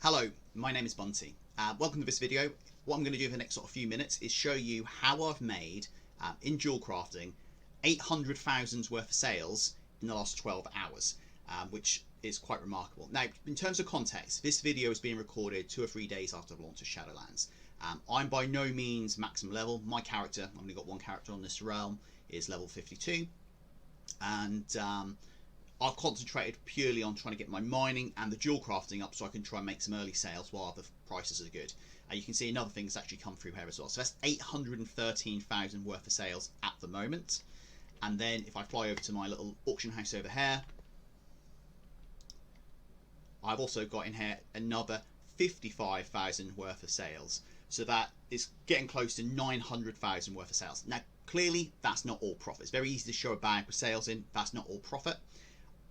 Hello, my name is Bunty. Welcome to this video. What I'm going to do for the next sort of few minutes is show you how I've made, in Jewelcrafting, 800,000 worth of sales in the last 12 hours, which is quite remarkable. Now, in terms of context, this video is being recorded 2 or 3 days after the launch of Shadowlands. I'm by no means maximum level. My character, I've only got one character on this realm, is level 52. And I've concentrated purely on trying to get my mining and the jewel crafting up so I can try and make some early sales while the prices are good. You can see another thing that's actually come through here as well. So that's 813,000 worth of sales at the moment. And then if I fly over to my little auction house over here, I've also got in here another 55,000 worth of sales. So that is getting close to 900,000 worth of sales. Now, clearly, that's not all profit. It's very easy to show a bag with sales in. That's not all profit.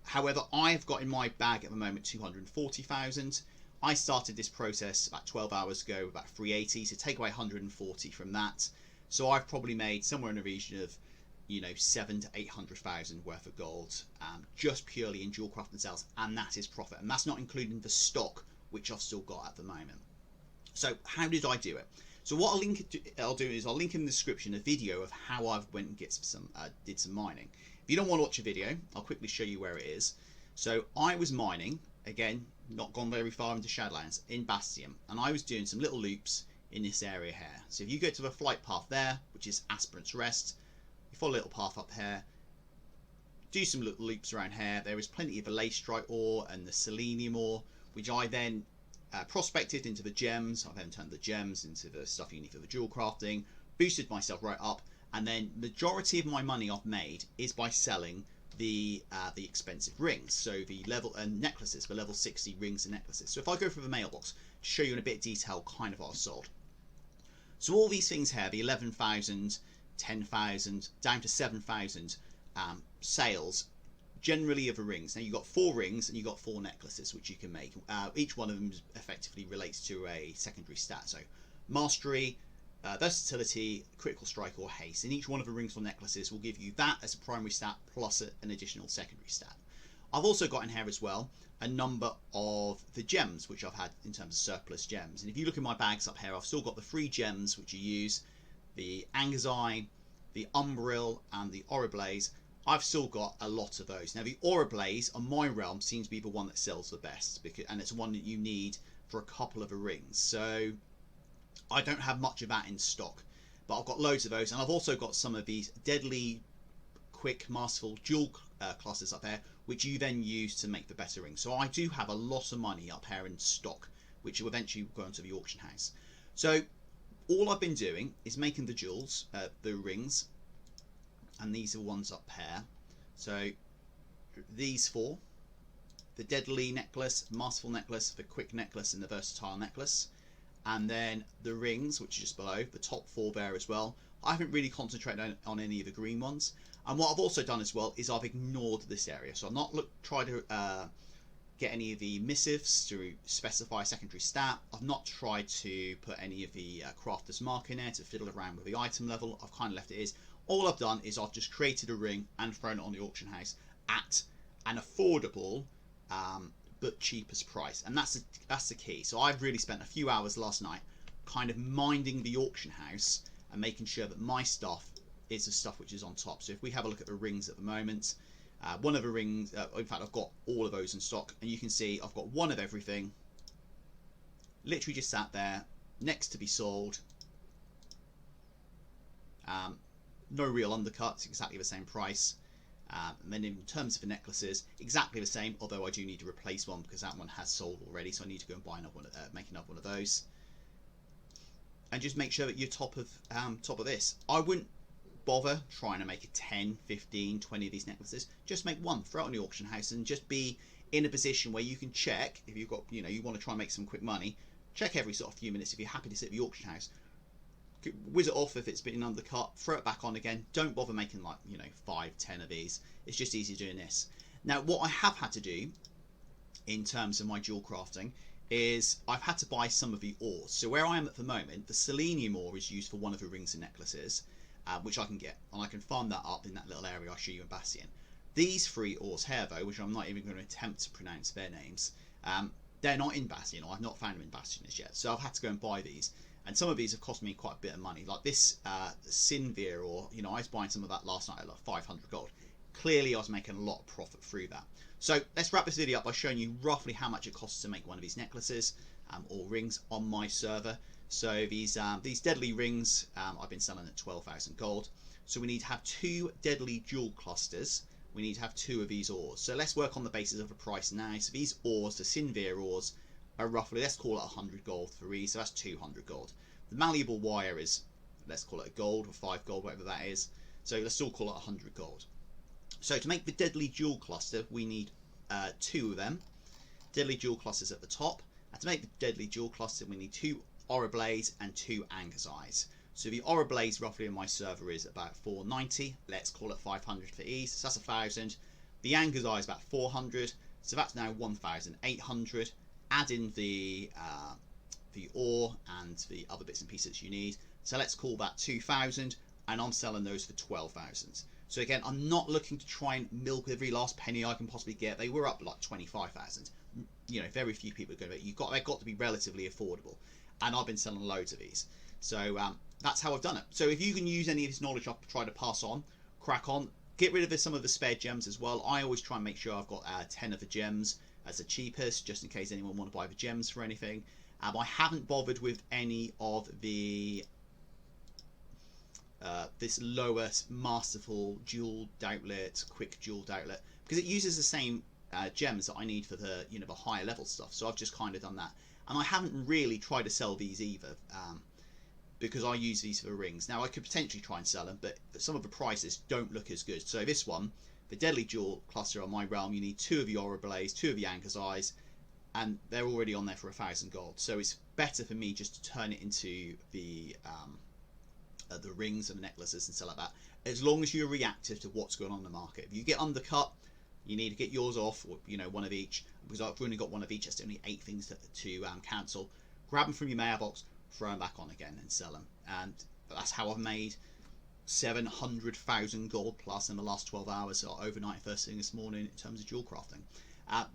However, I've got in my bag at the moment 240,000. I started this process about 12 hours ago, about 380. So take away 140 from that. So I've probably made somewhere in the region of, 700,000 to 800,000 worth of gold, just purely in jewel crafting sales, and that is profit. And that's not including the stock, which I've still got at the moment. So how did I do it? So what I'll do is I'll link in the description a video of how I went and did some mining. If you don't want to watch a video, I'll quickly show you where it is. So I was mining, again, not gone very far into Shadowlands, in Bastian, and I was doing some little loops in this area here. So if you go to the flight path there, which is Aspirant's Rest, you follow a little path up here, do some little loops around here. There is plenty of the lacestrite ore and the selenium ore, which I then prospected into the gems. I've then turned the gems into the stuff you need for the jewel crafting, boosted myself right up, and then majority of my money I've made is by selling the expensive rings. So the level and necklaces, the level 60 rings and necklaces. So if I go through the mailbox to show you in a bit of detail kind of what I've sold. So all these things here, the 11,000, 10,000, down to 7,000 sales, generally of the rings. Now you've got 4 rings and you've got 4 necklaces which you can make. Each one of them effectively relates to a secondary stat. So mastery, versatility, critical strike or haste. And each one of the rings or necklaces will give you that as a primary stat plus an additional secondary stat. I've also got in here as well a number of the gems which I've had in terms of surplus gems. And if you look in my bags up here, I've still got the 3 gems which you use, the Angazine, the Umbril and the Oriblaze. I've still got a lot of those. Now the Oriblaze on my realm seems to be the one that sells the best, and it's one that you need for a couple of the rings. So I don't have much of that in stock, but I've got loads of those, and I've also got some of these deadly, quick, masterful jewel classes up there, which you then use to make the better rings. So I do have a lot of money up here in stock, which will eventually go into the auction house. So all I've been doing is making the jewels, the rings, and these are the ones up here. So these 4, the deadly necklace, masterful necklace, the quick necklace and the versatile necklace, and then the rings which are just below, the top 4 there as well. I haven't really concentrated on any of the green ones, and what I've also done as well is I've ignored this area. So I've not tried to get any of the missives to specify a secondary stat. I've not tried to put any of the crafter's mark in there to fiddle around with the item level. I've kind of left it as. All I've done is I've just created a ring and thrown it on the auction house at an affordable but cheapest price, and that's the key. So I've really spent a few hours last night kind of minding the auction house and making sure that my stuff is the stuff which is on top. So if we have a look at the rings at the moment, one of the rings, in fact I've got all of those in stock, and you can see I've got one of everything literally just sat there next to be sold. No real undercuts, exactly the same price. And then in terms of the necklaces, exactly the same, although I do need to replace one because that one has sold already, so I need to go and buy another one, make another one of those. And just make sure that you're top of this. I wouldn't bother trying to make a 10, 15, 20 of these necklaces. Just make one, throw it on the auction house, and just be in a position where you can check if you've got, you want to try and make some quick money. Check every sort of few minutes if you're happy to sit at the auction house. Whiz it off if it's been undercut, throw it back on again. Don't bother making 5, 10 of these. It's just easier doing this. Now what I have had to do in terms of my jewel crafting is I've had to buy some of the ores. So where I am at the moment, the selenium ore is used for one of the rings and necklaces, which I can get, and I can farm that up in that little area I'll show you in Bastian. These 3 ores here though, which I'm not even going to attempt to pronounce their names, they're not in Bastian, or I've not found them in Bastian as yet. So I've had to go and buy these. And some of these have cost me quite a bit of money. Like this Sinvir, or, you know, I was buying some of that last night at like 500 gold. Clearly I was making a lot of profit through that. So let's wrap this video up by showing you roughly how much it costs to make one of these necklaces or rings on my server. So these deadly rings I've been selling at 12,000 gold. So we need to have 2 deadly jewel clusters. We need to have 2 of these ores. So let's work on the basis of a price now. So these ores, the Sinvir ores, are roughly, let's call it 100 gold for these. So that's 200 gold. The malleable wire is, let's call it a gold or 5 gold, whatever that is. So let's still call it 100 gold. So to make the deadly jewel cluster, we need 2 of them. Deadly jewel clusters at the top. And to make the deadly jewel cluster, we need 2 aura blades and 2 anger's eyes. So the aura blades roughly in my server is about 490. Let's call it 500 for ease. So that's 1,000. The anger's eye is about 400. So that's now 1,800. Add in the ore and the other bits and pieces you need. So let's call that 2,000, and I'm selling those for 12,000. So again, I'm not looking to try and milk every last penny I can possibly get. They were up like 25,000. You know, very few people are going to be. They've got to be relatively affordable, and I've been selling loads of these. So that's how I've done it. So if you can use any of this knowledge I've tried to pass on, crack on. Get rid of some of the spare gems as well. I always try and make sure I've got 10 of the gems as the cheapest, just in case anyone want to buy the gems for anything. I haven't bothered with any of the this lower masterful jeweled outlet, quick jeweled outlet, because it uses the same gems that I need for the, you know, the higher level stuff. So I've just kind of done that, and I haven't really tried to sell these either, because I use these for the rings. Now I could potentially try and sell them, but some of the prices don't look as good. So this one, the deadly jewel cluster on my realm, you need 2 of the aura blades, 2 of the anger's eyes, and they're already on there for 1,000 gold. So it's better for me just to turn it into the rings and the necklaces and stuff like that, as long as you're reactive to what's going on in the market. If you get undercut, you need to get yours off, or, you know, one of each, because I've only got one of each. That's only 8 things to cancel. Grab them from your mailbox, throw them back on again and sell them. And that's how I've made 700,000 gold plus in the last 12 hours, or overnight, first thing this morning, in terms of jewel crafting.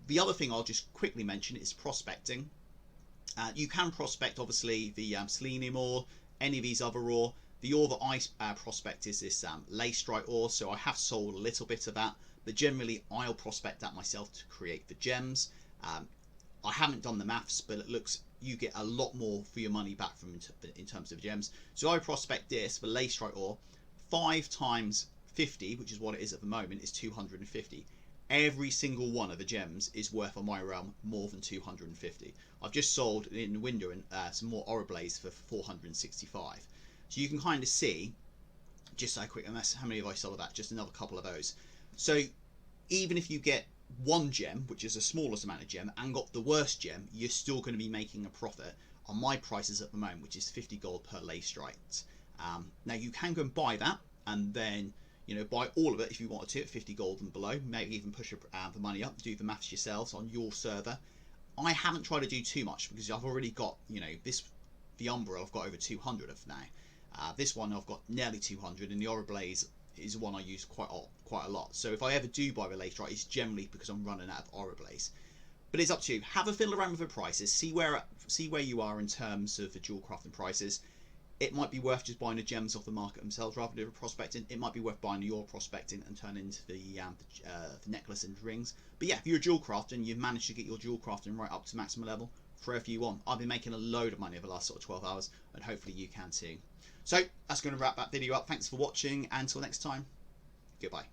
The other thing I'll just quickly mention is prospecting. You can prospect, obviously, the selenium ore, any of these other ore. The ore that I prospect is this lacerite ore, so I have sold a little bit of that, but generally I'll prospect that myself to create the gems. I haven't done the maths, but it looks you get a lot more for your money back from in terms of gems. So I prospect this for lacerite ore. 5 times 50, which is what it is at the moment, is 250. Every single one of the gems is worth on my realm more than 250. I've just sold in the window some more aura blades for 465. So you can kind of see just how quick, and that's how many have I sold of that, just another couple of those. So even if you get 1 gem, which is the smallest amount of gem, and got the worst gem, you're still going to be making a profit on my prices at the moment, which is 50 gold per lacerite. Now you can go and buy that, and then, you know, buy all of it if you wanted to at 50 gold and below. Maybe even push the money up, do the maths yourselves on your server. I haven't tried to do too much because I've already got, you know, the Umbra I've got over 200 of now. This one I've got nearly 200, and the Aura Blaze is one I use quite a lot. So if I ever do buy the laterite, it's generally because I'm running out of Aura Blaze. But it's up to you. Have a fiddle around with the prices. See where you are in terms of the jewel crafting prices. It might be worth just buying the gems off the market themselves rather than prospecting. It might be worth buying your prospecting and turning into the necklace and rings. But yeah, if you're a jewel crafter and you've managed to get your jewel crafting right up to maximum level, throw a few on. I've been making a load of money over the last sort of 12 hours, and hopefully you can too. So that's going to wrap that video up. Thanks for watching, and until next time, goodbye.